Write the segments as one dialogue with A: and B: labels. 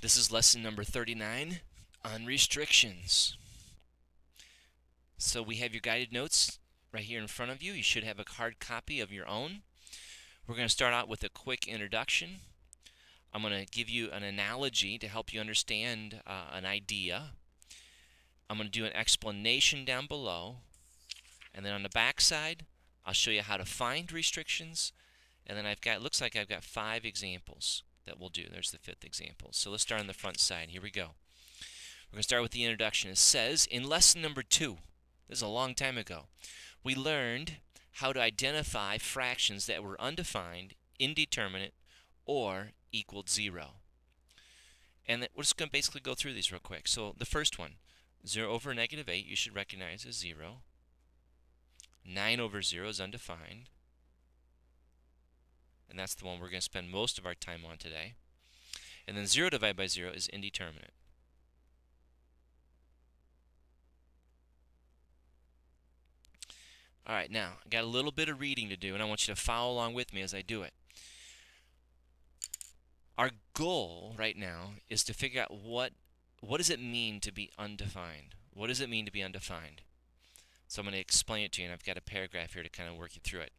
A: This is lesson number 39 on restrictions. So we have your guided notes right here in front of you. You should have a hard copy of your own. We're going to start out with a quick introduction. I'm going to give you an analogy to help you understand an idea. I'm going to do an explanation down below. And then on the back side, I'll show you how to find restrictions. And then looks like I've got 5 examples that we'll do. There's the 5th example. So let's start on the front side. Here we go. We're going to start with the introduction. It says, in lesson number 2, this is a long time ago, we learned how to identify fractions that were undefined, indeterminate, or equaled 0. And we're just going to basically go through these real quick. So the first one, 0 over negative 8, you should recognize as 0. 9 over 0 is undefined. And that's the one we're going to spend most of our time on today. And then 0 divided by 0 is indeterminate. All right, now, I got a little bit of reading to do, and I want you to follow along with me as I do it. Our goal right now is to figure out what does it mean to be undefined? What does it mean to be undefined? So I'm going to explain it to you, and I've got a paragraph here to kind of work you through it.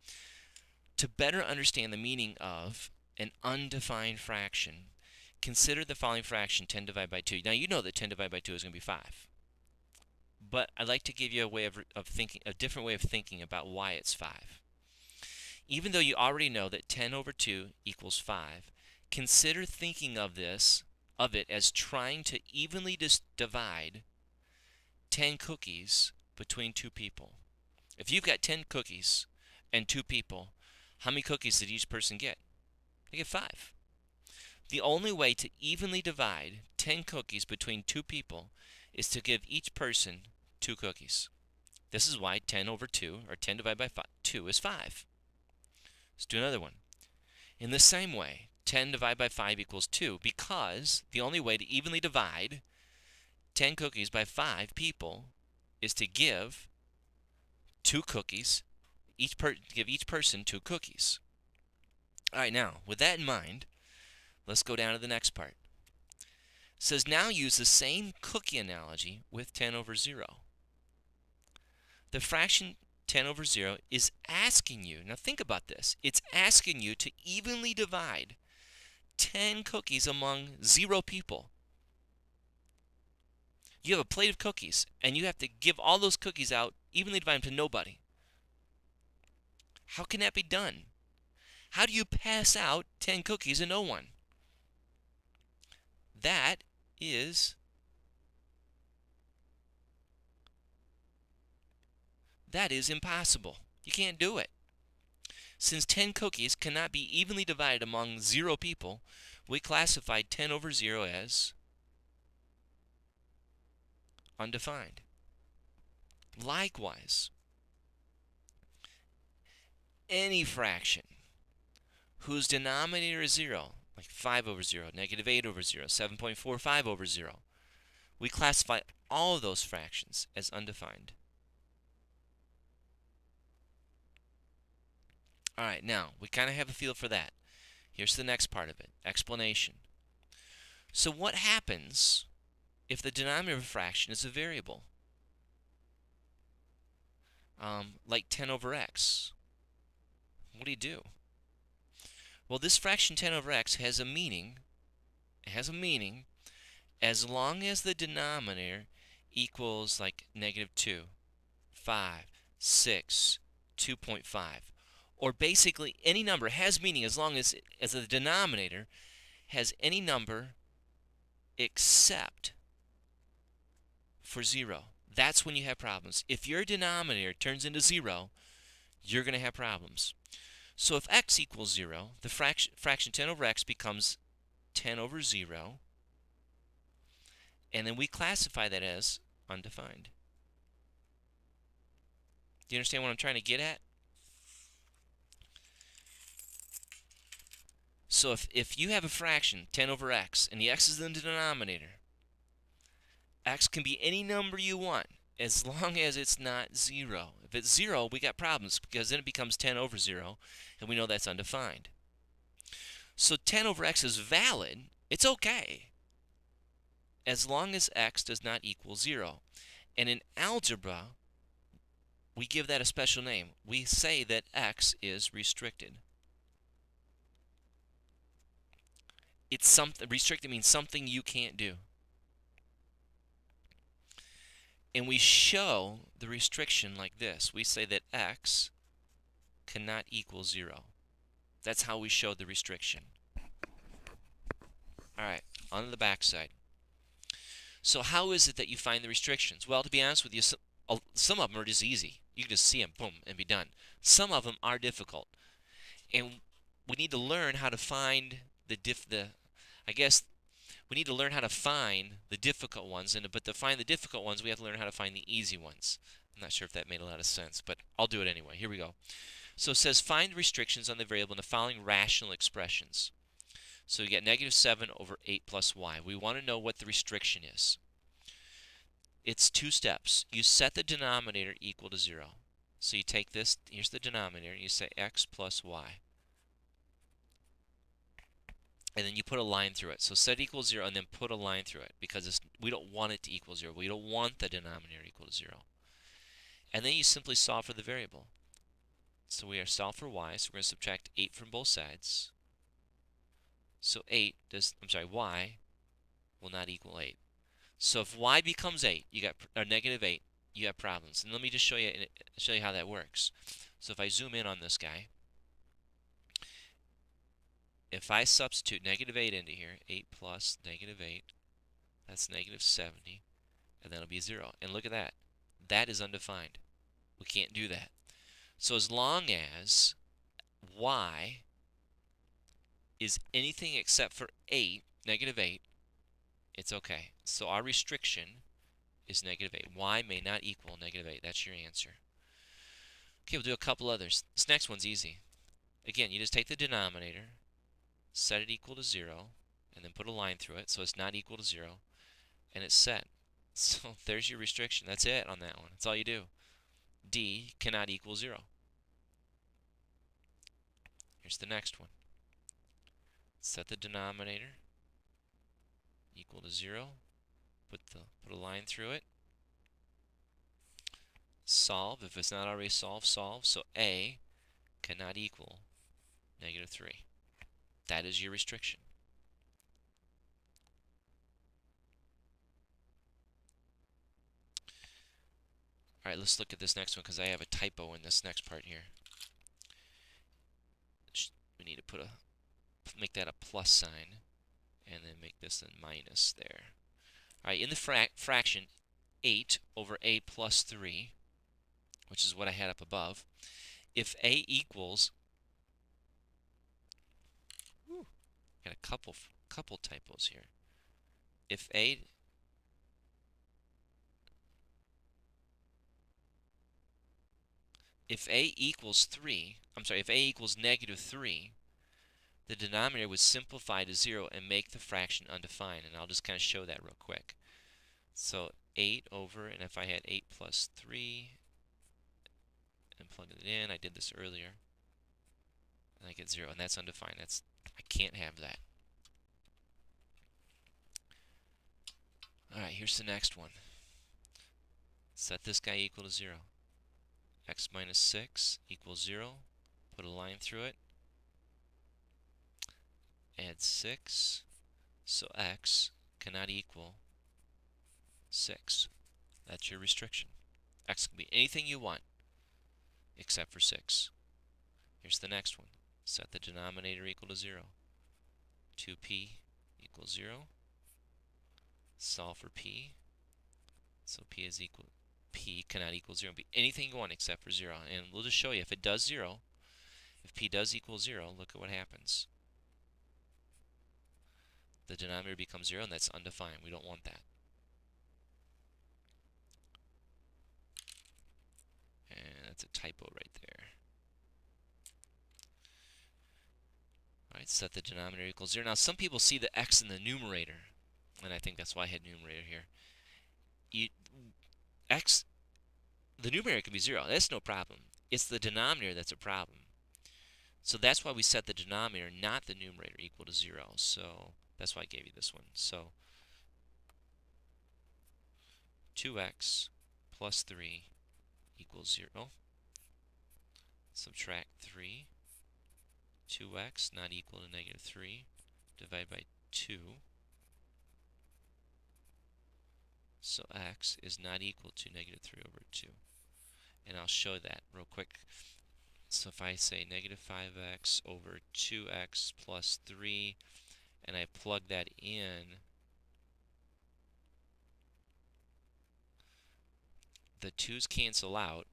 A: To better understand the meaning of an undefined fraction, consider the following fraction, 10 divided by 2. Now, you know that 10 divided by 2 is going to be 5. But I'd like to give you a way of thinking, a different way of thinking about why it's 5. Even though you already know that 10 over 2 equals 5, consider thinking of it as trying to evenly divide 10 cookies between 2 people. If you've got 10 cookies and 2 people, how many cookies did each person get? They get 5. The only way to evenly divide 10 cookies between 2 people is to give each person 2 cookies. This is why 10 over 2, or 10 divided by 2, is 5. Let's do another one. In the same way, 10 divided by 5 equals 2, because the only way to evenly divide 10 cookies by 5 people is to give 2 cookies, give each person 2 cookies. All right, now, with that in mind, let's go down to the next part. It says, now use the same cookie analogy with 10 over 0. The fraction 10 over 0 is asking you, now think about this, it's asking you to evenly divide 10 cookies among 0 people. You have a plate of cookies, and you have to give all those cookies out, evenly divide them to nobody. How can that be done? How do you pass out 10 cookies to no one? That is impossible. You can't do it. Since 10 cookies cannot be evenly divided among 0 people, we classified 10 over 0 as undefined. Likewise, any fraction whose denominator is 0, like 5 over 0, negative 8 over 0, 7.45 over 0, we classify all of those fractions as undefined. All right, now, we kind of have a feel for that. Here's the next part of it, explanation. So what happens if the denominator of a fraction is a variable? Like 10 over x. What do? Well, this fraction 10 over x has a meaning. It has a meaning as long as the denominator equals like negative 2, 5, 6, 2.5. Or basically any number has meaning as long as the denominator has any number except for 0. That's when you have problems. If your denominator turns into 0, you're going to have problems. So if x equals 0, the fraction 10 over x becomes 10 over 0, and then we classify that as undefined. Do you understand what I'm trying to get at? So if you have a fraction, 10 over x, and the x is in the denominator, x can be any number you want as long as it's not 0. If it's 0, we got problems because then it becomes 10 over 0, and we know that's undefined. So 10 over x is valid. It's okay. as long as x does not equal 0. And in algebra, we give that a special name. We say that x is restricted. It's something restricted means something you can't do. And we show the restriction like this. We say that x cannot equal 0. That's how we show the restriction. All right, on to the back side. So how is it that you find the restrictions? Well, to be honest with you, some of them are just easy. You can just see them, boom, and be done. Some of them are difficult. And we need to learn how to find we need to learn how to find the difficult ones, but to find the difficult ones, we have to learn how to find the easy ones. I'm not sure if that made a lot of sense, but I'll do it anyway. Here we go. So it says find restrictions on the variable in the following rational expressions. So you get -7 over 8 plus y. We want to know what the restriction is. It's 2 steps. You set the denominator equal to 0. So you take this, here's the denominator, and you say x plus y. And then you put a line through it. So set equals 0 and then put a line through it because we don't want it to equal 0. We don't want the denominator equal to 0. And then you simply solve for the variable. So we are solve for y, so we're going to subtract 8 from both sides. So y will not equal 8. So if y becomes 8, you got -8, you have problems. And let me just show you how that works. So if I zoom in on this guy, if I substitute -8 into here, 8 plus -8, that's -70, and that'll be 0. And look at that. That is undefined. We can't do that. So as long as y is anything except for 8, -8, it's okay. So our restriction is -8. Y may not equal -8. That's your answer. Okay, we'll do a couple others. This next one's easy. Again, you just take the denominator, set it equal to 0, and then put a line through it so it's not equal to 0, and it's set. So there's your restriction. That's it on that one. That's all you do. D cannot equal 0. Here's the next one. Set the denominator equal to 0. Put a line through it. Solve. If it's not already solved, solve. So A cannot equal -3. That is your restriction. All right, let's look at this next one because I have a typo in this next part here. We need to make that a plus sign and then make this a minus there. All right, in the fraction 8 over a plus 3, which is what I had up above, if a equals, got a couple typos here. If a equals 3, if a equals -3, the denominator would simplify to 0 and make the fraction undefined. And I'll just kind of show that real quick. So 8 over, and if I had 8 plus 3 and plug it in, I did this earlier, and I get 0, and that's undefined. I can't have that. All right, here's the next one. Set this guy equal to 0. X minus 6 equals 0. Put a line through it. Add 6. So x cannot equal 6. That's your restriction. X can be anything you want except for 6. Here's the next one. Set the denominator equal to 0. 2p equals 0. Solve for p. So p cannot equal 0. Be anything you want except for 0. And we'll just show you if it does 0, if p does equal 0, look at what happens. The denominator becomes 0, and that's undefined. We don't want that. And that's a typo right there. All right, set the denominator equals 0. Now, some people see the x in the numerator, and I think that's why I had numerator here. The numerator can be 0. That's no problem. It's the denominator that's a problem. So that's why we set the denominator, not the numerator, equal to 0. So that's why I gave you this one. So 2x plus 3 equals 0. Subtract 3. 2x not equal to negative 3. Divide by 2. So x is not equal to negative 3 over 2. And I'll show that real quick. So if I say negative 5x over 2x plus 3, and I plug that in, the 2's cancel out,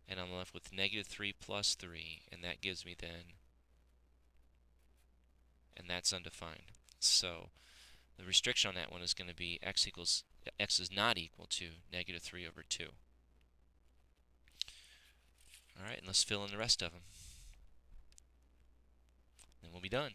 A: and I'm left with negative 3 plus 3, and that gives me then, and that's undefined. So the restriction on that one is going to be x is not equal to negative 3 over 2. All right, and let's fill in the rest of them. Then we'll be done.